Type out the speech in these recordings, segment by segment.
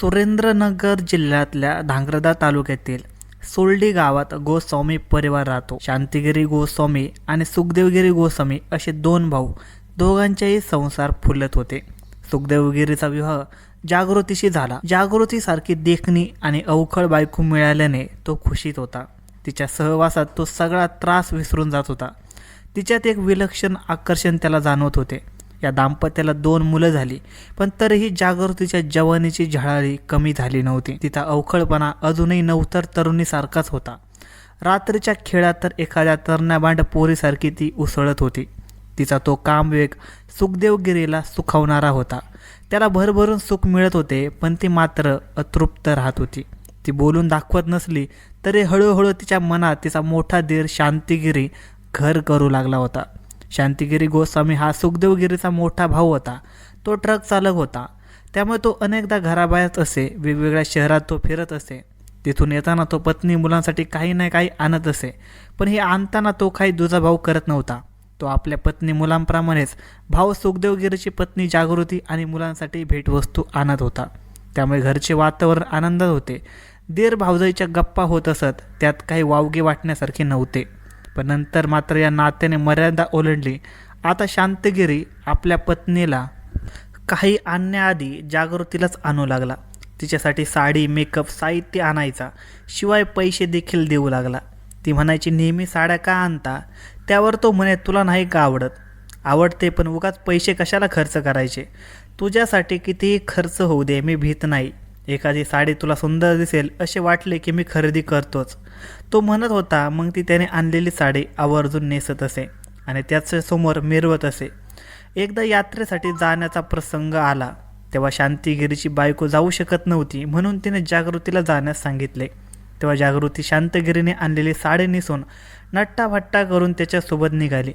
सुरेंद्रनगर जिल्ह्यातल्या धांग्रधा तालुक्यातील सोल्डी गावात गोस्वामी परिवार राहतो. शांतिगिरी गोस्वामी आणि सुखदेवगिरी गोस्वामी असे दोन भाऊ. दोघांचेही संसार फुलत होते. सुखदेवगिरीचा विवाह जागृतीशी झाला. जागृतीसारखी देखणी आणि अवखळ बायको मिळाल्याने तो खुशीत होता. तिच्या सहवासात तो सगळा त्रास विसरून जात होता. तिच्यात एक विलक्षण आकर्षण त्याला जाणवत होते. या दाम्पत्याला 2 मुलं झाली, पण तरीही जागृतीच्या जवानीची झळाळी कमी झाली नव्हती. तिचा अवखळपणा अजूनही नवतर तरुणीसारखाच होता. रात्रीच्या खेळात तर एखाद्या तरण्याबांड पोरीसारखी ती उसळत होती. तिचा तो कामवेग सुखदेवगिरीला सुखावणारा होता. त्याला भरभरून सुख मिळत होते, पण ती मात्र अतृप्त राहत होती. ती बोलून दाखवत नसली तरी हळूहळू तिच्या मनात तिचा मोठा दीर शांतिगिरी घर करू लागला होता. शांतिगिरी गोस्वामी हा सुखदेवगिरीचा मोठा भाऊ होता. तो ट्रक चालक होता, त्यामुळे तो अनेकदा घराबाहेरच असे. वेगवेगळ्या शहरात तो फिरत असे. तिथून येताना तो पत्नी मुलांसाठी काही ना काही आणत असे, पण हे आणताना तो काही दुजाभाव करत नव्हता. तो आपल्या पत्नी मुलांप्रमाणेच भाऊ सुखदेवगिरीची पत्नी जागृती आणि मुलांसाठी भेटवस्तू आणत होता. त्यामुळे घरचे वातावरण आनंदात होते. दीर भावजाईच्या गप्पा होत असत, त्यात काही वावगे वाटण्यासारखे नव्हते. पण नंतर मात्र या नात्याने मर्यादा ओलांडली. आता शांतिगिरी आपल्या पत्नीला काही आणण्याआधी जागृतीलाच आणू लागला. तिच्यासाठी साडी, मेकअप, साहित्य आणायचा, शिवाय पैसे देखील देऊ लागला. ती म्हणायची, नेहमी साड्या का आणता? त्यावर तो म्हणे, तुला नाही का आवडत? आवडते, पण उगाच पैसे कशाला खर्च करायचे? तुझ्यासाठी कितीही खर्च होऊ दे, मी भीत नाही. एखादी साडी तुला सुंदर दिसेल असे वाटले की मी खरेदी करतोच, तो म्हणत होता. मग ती त्याने आणलेली साडी आवर्जून नेसत असे आणि त्याच्यासमोर मिरवत असे. एकदा यात्रेसाठी जाण्याचा प्रसंग आला, तेव्हा शांतिगिरीची बायको जाऊ शकत नव्हती, म्हणून तिने जागृतीला जाण्यास सांगितले. तेव्हा जागृती शांतगिरीने आणलेली साडी नेसून नट्टाभट्टा करून त्याच्यासोबत निघाली.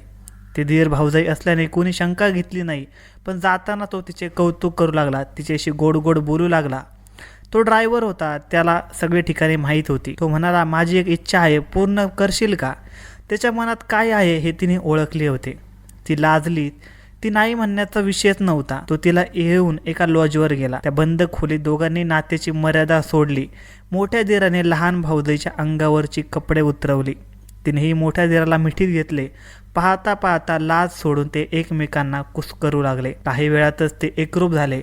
ती दीर भाऊजाई असल्याने कोणी शंका घेतली नाही, पण जाताना तो तिचे कौतुक करू लागला, तिच्याशी गोड गोड बोलू लागला. तो ड्रायव्हर होता, त्याला सगळे ठिकाणे माहीत होती. तो म्हणाला, माझी एक इच्छा आहे, पूर्ण करशील का? त्याच्या मनात काय आहे हे तिने ओळखले होते. ती लाजली. ती नाही म्हणण्याचा विषयच नव्हता. तो तिला येऊन एका लॉजवर गेला. त्या बंद खोलीत दोघांनी नात्याची मर्यादा सोडली. मोठ्या दिराने लहान भाऊजाईच्या अंगावरची कपडे उतरवली. तिनेही मोठ्या दिराला मिठीत घेतले. पाहता पाहता लाज सोडून ते एकमेकांना कुस्करू लागले. काही वेळातच ते एकरूप झाले.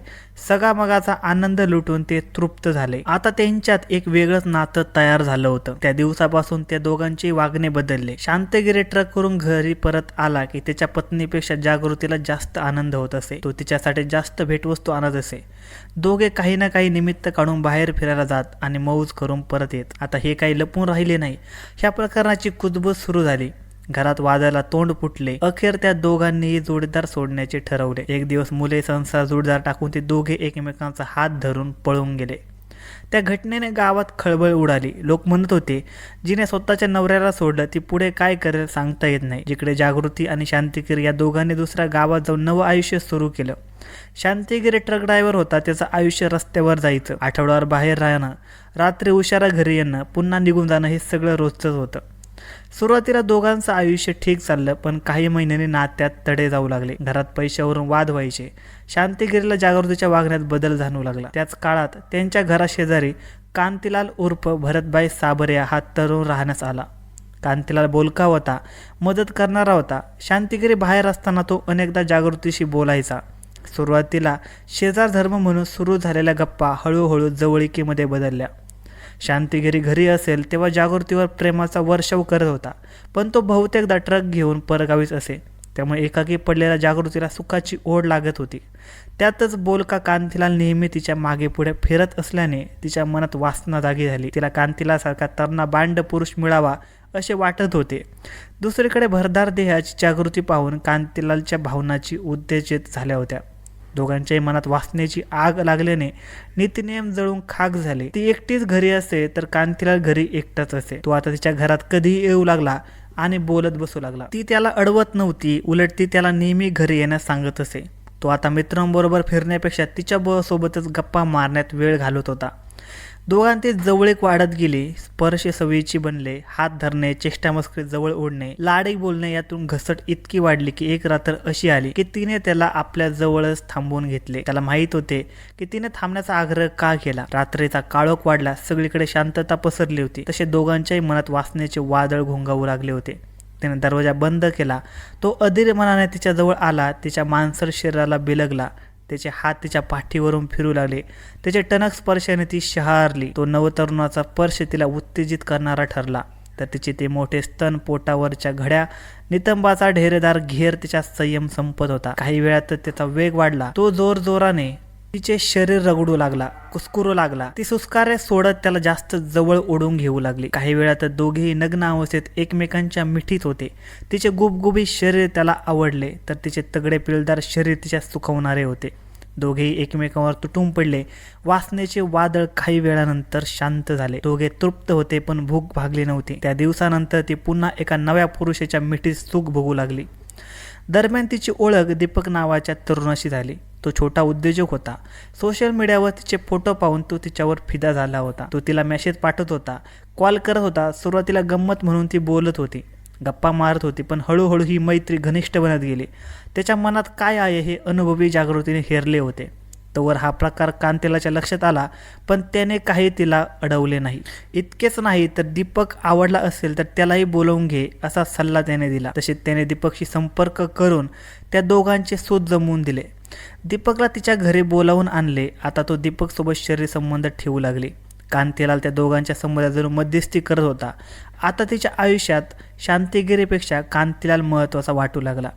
सगामगाचा आनंद लुटून ते तृप्त झाले. आता त्यांच्यात एक वेगळंच नातं तयार झालं होतं. त्या दिवसापासून त्या दोघांचे वागणे बदलले. शांतगिरी ट्रक करून घरी परत आला की त्याच्या पत्नीपेक्षा जागृतीला जास्त आनंद होत असे. तो तिच्यासाठी जास्त भेटवस्तू आणत असे. दोघे काही ना काही निमित्त काढून बाहेर फिरायला जात आणि मौज करून परत येत. आता हे काही लपून राहिले नाही. ह्या प्रकरणाची कुजबूज सुरू झाली. घरात वादाला तोंड फुटले. अखेर त्या दोघांनीही जोडीदार सोडण्याचे ठरवले. एक दिवस मुले, संसार, जोडीदार टाकून ते दोघे एकमेकांचा हात धरून पळून गेले. त्या घटनेने गावात खळबळ उडाली. लोक म्हणत होते, जिने स्वतःच्या नवऱ्याला सोडलं ती पुढे काय करेल सांगता येत नाही. जिकडे जागृती आणि शांतिगिरी या दोघांनी दुसऱ्या गावात जाऊन नवं आयुष्य सुरू केलं. शांतिगिरी ट्रक ड्रायव्हर होता. त्याचं आयुष्य रस्त्यावर जायचं, आठवड्यावर बाहेर राहणं, रात्री उशिरा घरी येणं, पुन्हा निघून जाणं हे सगळं रोजचंच होतं. सुरुवातीला दोघांचं आयुष्य ठीक चाललं, पण काही महिन्यांनी नात्यात तडे जाऊ लागले. घरात पैशावरून वाद व्हायचे. शांतिगिरीला जागृतीच्या वागण्यात बदल जाणवू लागला. त्याच काळात त्यांच्या घराशेजारी कांतीलाल उर्फ भरतभाई साबरिया हा तरुण राहण्यास आला. कांतीलाल बोलका होता, मदत करणारा होता. शांतिगिरी बाहेर असताना तो अनेकदा जागृतीशी बोलायचा. सुरुवातीला शेजार धर्म म्हणून सुरू झालेल्या गप्पा हळूहळू जवळीकीमध्ये बदलल्या. शांतिगिरी घरी असेल तेव्हा जागृतीवर प्रेमाचा वर्षाव करत होता, पण तो बहुतेकदा ट्रक घेऊन परगावीच असे. त्यामुळे एकाकी पडलेल्या जागृतीला सुखाची ओढ लागत होती. त्यातच बोलका कांतीलाल नेहमी तिच्या मागे पुढे फिरत असल्याने तिच्या मनात वासना जागी झाली. तिला कांतीलालसारखा तरणा बांड पुरुष मिळावा असे वाटत होते. दुसरीकडे भरदार देहाची जागृती पाहून कांतीलालच्या भावनाची उत्तेजित झाल्या होत्या. दोघांच्याही मनात वासनेची आग लागल्याने नीतिनियम जळून खाक झाले. ती एकटीच घरी असे तर कांतीलाल घरी एकटाच असे. तो आता तिच्या घरात कधीही येऊ लागला आणि बोलत बसू लागला. ती त्याला अडवत नव्हती, उलट ती त्याला नेहमी घरी येण्यास सांगत असे. तो आता मित्रांबरोबर फिरण्यापेक्षा तिच्या सोबतच गप्पा मारण्यात वेळ घालवत होता. दोघांचे जवळीक वाढत गेली, स्पर्श सवयीची बनले, हात धरणे, चेष्टामस्करी, जवळ ओढणे, लाडी बोलणे यातून घसट इतकी वाढली की एक रात्र अशी आली की तिने त्याला आपल्या जवळच थांबवून घेतले. त्याला माहित होते की तिने थांबण्याचा आग्रह का केला. रात्रीचा काळोख वाढला, सगळीकडे शांतता पसरली होती. तसे दोघांच्याही मनात वासनेचे वादळ घोंगावू लागले होते. त्याने दरवाजा बंद केला. तो अधीर मनाने तिच्याजवळ आला, तिच्या मानसर शरीराला बिलगला. त्याचे हात तिच्या पाठीवरून फिरू लागले. त्याचे टणक स्पर्शाने ती शहारली. तो नवतरुणाचा स्पर्श तिला उत्तेजित करणारा ठरला. तर तिचे ते मोठे स्तन, पोटावरच्या घड्या, नितंबाचा ढेरेदार घेर तिच्या संयम संपत होता. काही वेळात त्याचा वेग वाढला. तो जोराने तिचे शरीर रगडू लागला, कुस्कुरू लागला. ती सुस्कारे सोडत त्याला जास्त जवळ ओढून घेऊ लागली. काही वेळात दोघेही नग्न अवस्थेत एकमेकांच्या मिठीत होते. तिचे गुबगुबी शरीर त्याला आवडले, तर तिचे तगडे पिळदार शरीर तिच्या सुखवणारे होते. दोघेही एकमेकांवर तुटून पडले. वासनेचे वादळ काही वेळानंतर शांत झाले. दोघे तृप्त होते, पण भूक भागली नव्हती. त्या दिवसानंतर ती पुन्हा एका नव्या पुरुषाच्या मिठीत सुख भोगू लागली. दरम्यान तिची ओळख दीपक नावाच्या तरुणाशी झाली. तो छोटा उद्योजक होता. सोशल मीडियावर तिचे फोटो पाहून तो तिच्यावर फिदा झाला होता. तो तिला मेसेज पाठवत होता, कॉल करत होता. सुरुवातीला गंमत म्हणून ती बोलत होती, गप्पा मारत होती, पण हळूहळू ही मैत्री घनिष्ठ बनत गेली. त्याच्या मनात काय आहे हे अनुभवी जागृतीने हेरले होते. तोवर हा प्रकार कांतेलाच्या लक्षात आला, पण त्याने काही तिला अडवले नाही. इतकेच नाही तर दीपक आवडला असेल तर त्यालाही बोलवून घे असा सल्ला त्याने दिला. तसेच त्याने दीपकशी संपर्क करून त्या दोघांचे सूत जमवून दिले. दीपकला तिच्या घरी बोलावून आणले. आता तो दीपक सोबत शरीर संबंध ठेवू लागली. कांतीलाल त्या दोघांच्या संबंधात जणू मध्यस्थी करत होता. आता तिच्या आयुष्यात शांतिगिरीपेक्षा कांतीलाल महत्त्वाचा वाटू लागला.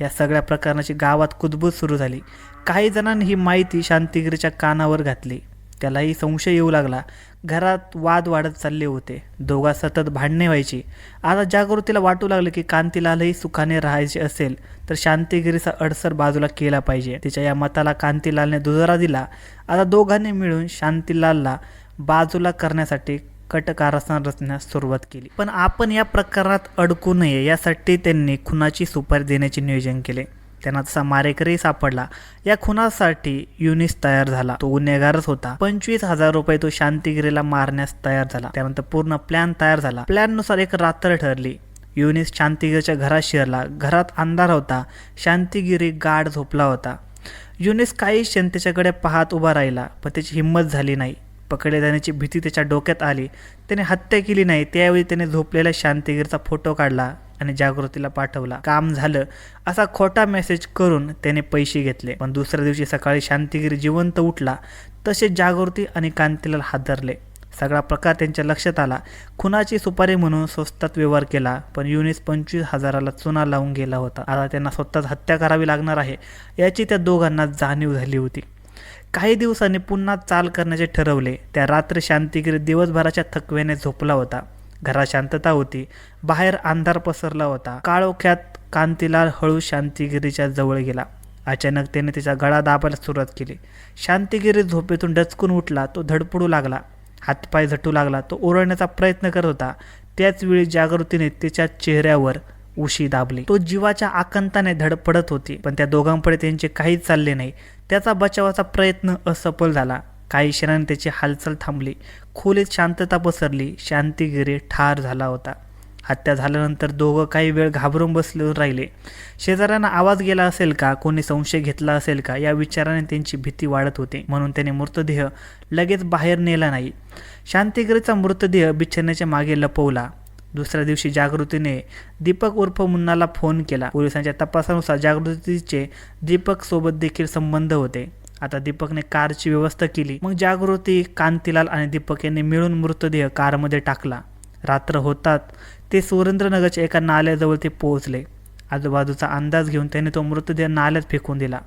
या सगळ्या प्रकरणाची गावात कुजबूज सुरू झाली. काही जणांनी ही माहिती शांतिगिरीच्या कानावर घातली. त्यालाही संशय येऊ लागला. घरात वाद वाढत चालले होते. दोघा सतत भांडणे व्हायची. आता जागृतीला वाटू लागले की कांतीलालही सुखाने राहायचे असेल तर शांतिगिरीचा अडसर बाजूला केला पाहिजे. तिच्या या मताला कांतीलालने दुजोरा दिला. आता दोघांनी मिळून शांतीलालला बाजूला करण्यासाठी कटकारस्थान रचण्यास सुरुवात केली. पण आपण या प्रकारात अडकू नये यासाठी त्यांनी खुनाची सुपारी देण्याचे नियोजन केले. त्यांना तसा मारेकरी सापडला. या खुनासाठी युनिस तयार झाला. तो गुन्हेगारच होता. 25,000 रुपये तो शांतिगिरीला मारण्यास तयार झाला. त्यानंतर पूर्ण प्लॅन तयार झाला. प्लॅननुसार एक रात्र ठरली. युनिस शांतिगिरीच्या घरात शिरला. घरात अंधार होता. शांतिगिरी गाढ झोपला होता. युनिस काही क्षण त्याच्याकडे पाहत उभा राहिला, पण त्याची हिंमत झाली नाही. पकडले जाण्याची भीती त्याच्या डोक्यात आली. त्याने हत्या केली नाही. त्यावेळी त्याने झोपलेल्या शांतिगिरीचा फोटो काढला आणि जागृतीला पाठवला. काम झालं असा खोटा मेसेज करून त्याने पैसे घेतले. पण दुसऱ्या दिवशी सकाळी शांतिगिरी जिवंत उठला. तसेच जागृती आणि कांतीलाल हादरले. सगळा प्रकार त्यांच्या लक्षात आला. खुनाची सुपारी म्हणून स्वस्तात व्यवहार केला, पण युनिस 25,000ला चुना लावून गेला होता. आता त्यांना स्वतःच हत्या करावी लागणार आहे याची त्या दोघांना जाणीव झाली होती. काही दिवसांनी पुन्हा चाल करण्याचे ठरवले. त्या रात्री शांतिगिरी दिवसभराच्या थकव्याने झोपला होता. घरात शांतता होती. बाहेर अंधार पसरला होता. काळोख्यात कांतीलाल हळू शांतिगिरीच्या जवळ गेला. अचानक त्याने तिचा गळा दाबायला सुरुवात केली. शांतिगिरी झोपेतून डचकून उठला. तो धडपडू लागला. हातपाय झटू लागला. तो ओरडण्याचा प्रयत्न करत होता. त्याच वेळी जागृतीने तिच्या चेहऱ्यावर उशी दाबली. तो जीवाच्या आकंताने धडपडत होती, पण त्या दोघांपुढे त्यांचे काहीच चालले नाही. त्याचा बचावाचा प्रयत्न असफल झाला. काही क्षणांनी त्याची हालचाल थांबली. खोलीत शांतता पसरली. शांतिगिरी ठार झाला होता. हत्या झाल्यानंतर दोघं काही वेळ घाबरून बसले राहिले. शेजाऱ्यांना आवाज गेला असेल का, कोणी संशय घेतला असेल का या विचाराने त्यांची भीती वाढत होती. म्हणून त्याने मृतदेह लगेच बाहेर नेला नाही. शांतिगिरीचा मृतदेह बिछाण्याच्या मागे लपवला. दुसऱ्या दिवशी जागृतीने दीपक उर्फ मुन्नाला फोन केला. पोलिसांच्या तपासानुसार जागृतीचे दीपक सोबत देखील संबंध होते. आता दीपकने कारची व्यवस्था केली. मग जागृती, कांतीलाल आणि दीपक यांनी मिळून मृतदेह कारमध्ये टाकला. रात्र होतात ते सुरेंद्रनगरच्या एका नाल्याजवळ ते पोहोचले. आजूबाजूचा अंदाज घेऊन त्याने तो मृतदेह नाल्यात फेकून दिला.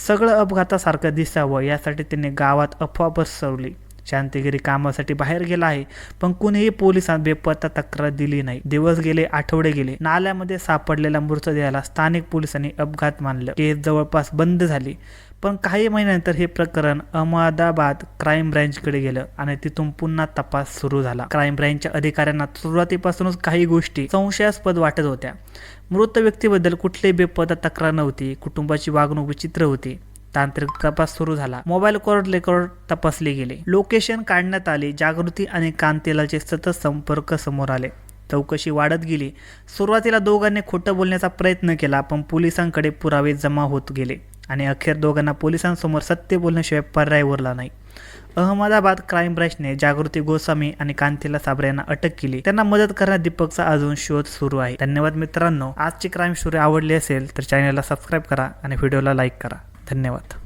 सगळं अपघातासारखं दिसावं यासाठी त्यांनी गावात अफवा पसरवली. शांतिगिरी कामासाठी बाहेर गेला आहे, पण कुणीही पोलिसांना बेपत्ता तक्रार दिली नाही. दिवस गेले, आठवडे गेले. नाल्यामध्ये सापडलेल्या मृतदेहाला स्थानिक पोलिसांनी अपघात मानलं. केस जवळपास बंद झाली. पण काही महिन्यानंतर हे प्रकरण अहमदाबाद क्राईम ब्रँचकडे गेलं आणि तिथून पुन्हा तपास सुरू झाला. क्राईम ब्रँचच्या अधिकाऱ्यांना सुरुवातीपासूनच काही गोष्टी संशयास्पद वाटत होत्या. मृत व्यक्तीबद्दल कुठलीही बेपत्ता तक्रार नव्हती. कुटुंबाची वागणूक विचित्र होती. तांत्रिक तपास सुरू झाला. मोबाईल कॉल रेकॉर्ड तपासले गेले. लोकेशन काढण्यात आले. जागृती आणि कांतेलालचे सतत संपर्क समोर आले. चौकशी वाढत गेली. सुरुवातीला दोघांनी खोटं बोलण्याचा प्रयत्न केला, पण पोलिसांकडे पुरावे जमा होत गेले आणि अखेर दोघांना पोलिसांसमोर सत्य बोलण्याशिवाय पर्याय उरला नाही. अहमदाबाद क्राईम ब्रँचने जागृती गोस्वामी आणि कांतीलाल साबरे यांना अटक केली. त्यांना मदत करण्यात दीपकचा अजून शोध सुरू आहे. धन्यवाद मित्रांनो. आजची क्राईम स्टोरी आवडली असेल तर चॅनलला सबस्क्राईब करा आणि व्हिडिओला लाईक करा. धन्यवाद.